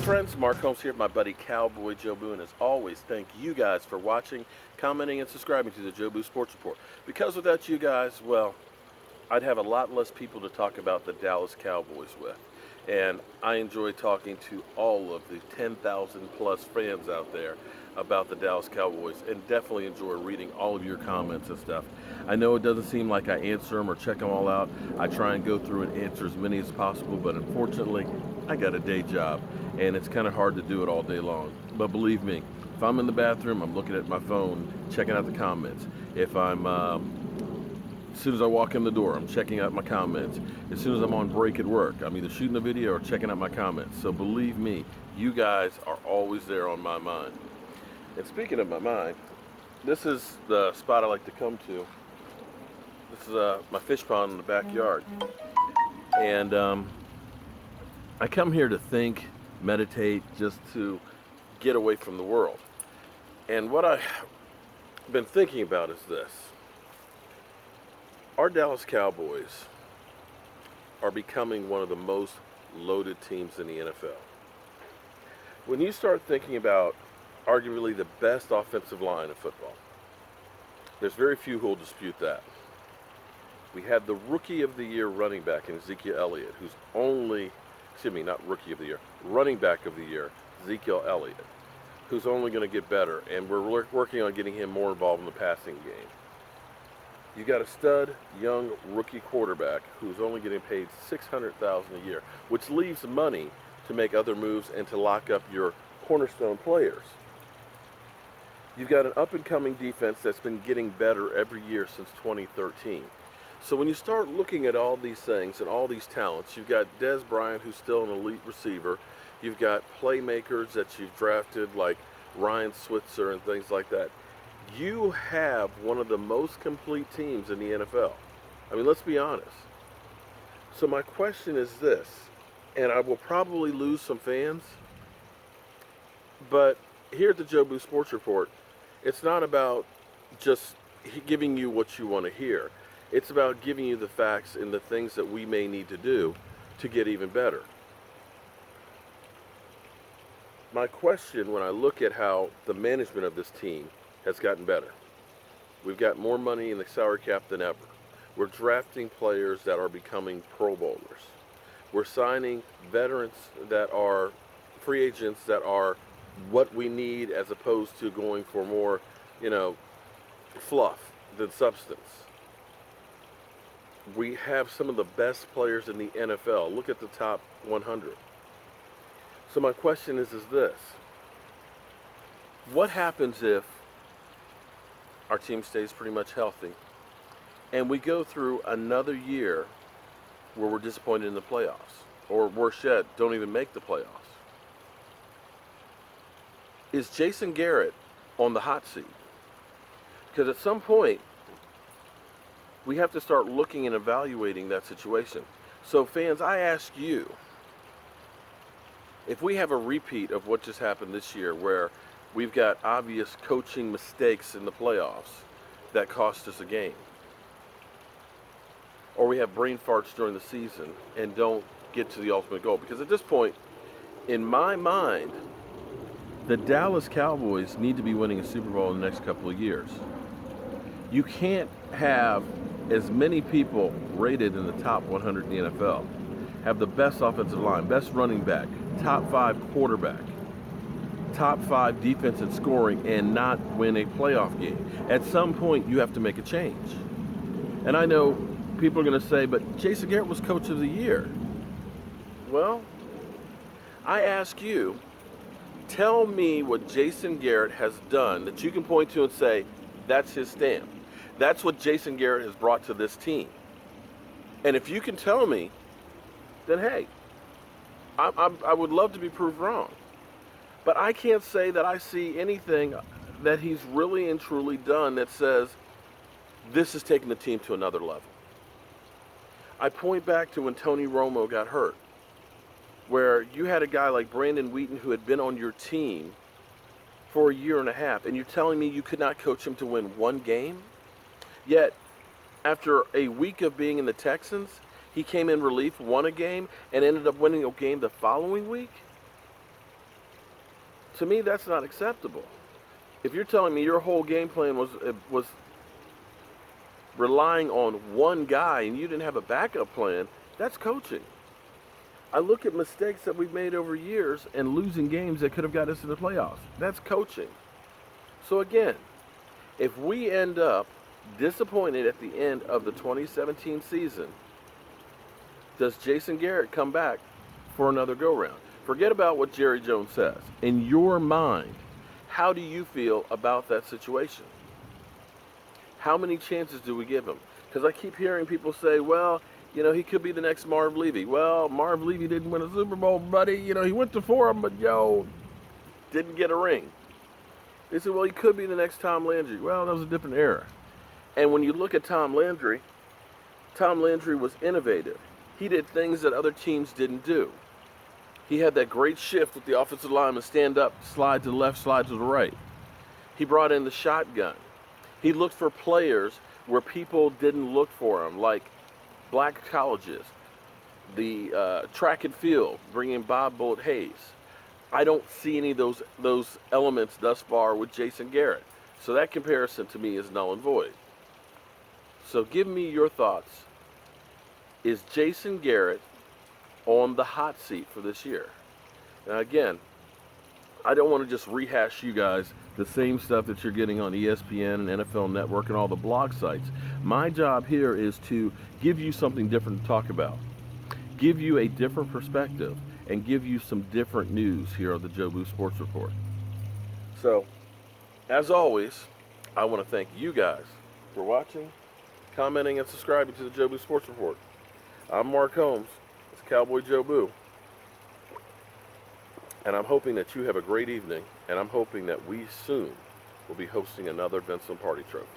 friends, Mark Holmes here with my buddy Cowboy Jobu, and as always, thank you guys for watching, commenting, and subscribing to the Jobu Sports Report. Because without you guys, well, I'd have a lot less people to talk about the Dallas Cowboys with. And I enjoy talking to all of the 10,000 plus fans out there about the Dallas Cowboys, and definitely enjoy reading all of your comments and stuff. I know it doesn't seem like I answer them or check them all out. I try and go through and answer as many as possible, but unfortunately, I got a day job, and it's kind of hard to do it all day long. But believe me, if I'm in the bathroom, I'm looking at my phone, checking out the comments. If I'm as soon as I walk in the door, I'm checking out my comments. As soon as I'm on break at work, I'm either shooting a video or checking out my comments. So believe me, you guys are always there on my mind. And speaking of my mind, this is the spot I like to come to. This is my fish pond in the backyard. And I come here to think, meditate, just to get away from the world. And what I've been thinking about is this. Our Dallas Cowboys are becoming one of the most loaded teams in the NFL. When you start thinking about arguably the best offensive line of football, there's very few who will dispute that. We had the Rookie of the Year running back in Ezekiel Elliott, who's not Rookie of the Year, running back of the year, Ezekiel Elliott, who's only going to get better, and we're working on getting him more involved in the passing game. You got a stud, young rookie quarterback who's only getting paid $600,000 a year, which leaves money to make other moves and to lock up your cornerstone players. You've got an up-and-coming defense that's been getting better every year since 2013. So when you start looking at all these things and all these talents, you've got Dez Bryant, who's still an elite receiver. You've got playmakers that you've drafted like Ryan Switzer and things like that. You have one of the most complete teams in the NFL. I mean, let's be honest. So my question is this, and I will probably lose some fans, but here at the Jobu Sports Report, it's not about just giving you what you want to hear. It's about giving you the facts and the things that we may need to do to get even better. My question when I look at how the management of this team has gotten better. We've got more money in the salary cap than ever. We're drafting players that are becoming Pro Bowlers. We're signing veterans that are free agents that are what we need as opposed to going for more, fluff than substance. We have some of the best players in the NFL. Look at the top 100. So my question is this. What happens if our team stays pretty much healthy and we go through another year where we're disappointed in the playoffs, or worse yet, don't even make the playoffs? Is Jason Garrett on the hot seat? Because at some point, we have to start looking and evaluating that situation. So fans, I ask you, if we have a repeat of what just happened this year where we've got obvious coaching mistakes in the playoffs that cost us a game, or we have brain farts during the season and don't get to the ultimate goal, because at this point, in my mind, the Dallas Cowboys need to be winning a Super Bowl in the next couple of years. You can't have as many people rated in the top 100 in the NFL, have the best offensive line, best running back, top 5 quarterback, top 5 defense in scoring, and not win a playoff game. At some point, you have to make a change. And I know people are going to say, but Jason Garrett was coach of the year. Well, I ask you, tell me what Jason Garrett has done that you can point to and say, that's his stamp. That's what Jason Garrett has brought to this team. And if you can tell me, then hey, I would love to be proved wrong. But I can't say that I see anything that he's really and truly done that says this has taken the team to another level. I point back to when Tony Romo got hurt, where you had a guy like Brandon Wheaton who had been on your team for a year and a half, and you're telling me you could not coach him to win one game? Yet, after a week of being in the Texans, he came in relief, won a game, and ended up winning a game the following week? To me, that's not acceptable. If you're telling me your whole game plan was relying on one guy and you didn't have a backup plan, that's coaching. I look at mistakes that we've made over years and losing games that could have got us to the playoffs. That's coaching. So again, if we end up disappointed at the end of the 2017 season, does Jason Garrett come back for another go-round? Forget about what Jerry Jones says. In your mind, how do you feel about that situation? How many chances do we give him? Because I keep hearing people say, well, he could be the next Marv Levy. Well, Marv Levy didn't win a Super Bowl, buddy. He went to 4 of them, but, didn't get a ring. They said, well, he could be the next Tom Landry. Well, that was a different era. And when you look at Tom Landry was innovative. He did things that other teams didn't do. He had that great shift with the offensive lineman, stand up, slide to the left, slide to the right. He brought in the shotgun. He looked for players where people didn't look for him, like black colleges, the track and field, bringing Bob Bullet Hayes. I don't see any of those elements thus far with Jason Garrett. So that comparison to me is null and void. So give me your thoughts. Is Jason Garrett on the hot seat for this year? Now again, I don't want to just rehash you guys the same stuff that you're getting on ESPN and NFL Network and all the blog sites. My job here is to give you something different to talk about, give you a different perspective, and give you some different news here on the Jobu Sports Report. So, as always, I want to thank you guys for watching, commenting, and subscribing to the Jobu Sports Report. I'm Mark Holmes. It's CowboyJobu. And I'm hoping that you have a great evening, and I'm hoping that we soon will be hosting another Vince Lombardi Trophy.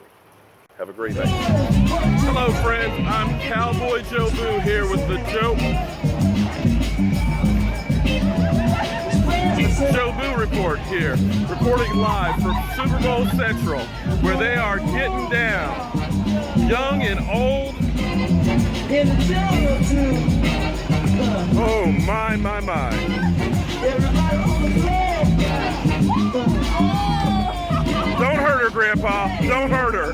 Have a great night. Hello, friends. I'm CowboyJobu here with the Jobu Report here, reporting live from Super Bowl Central, where they are getting down, young and old. Oh, my. Don't hurt her, Grandpa. Don't hurt her.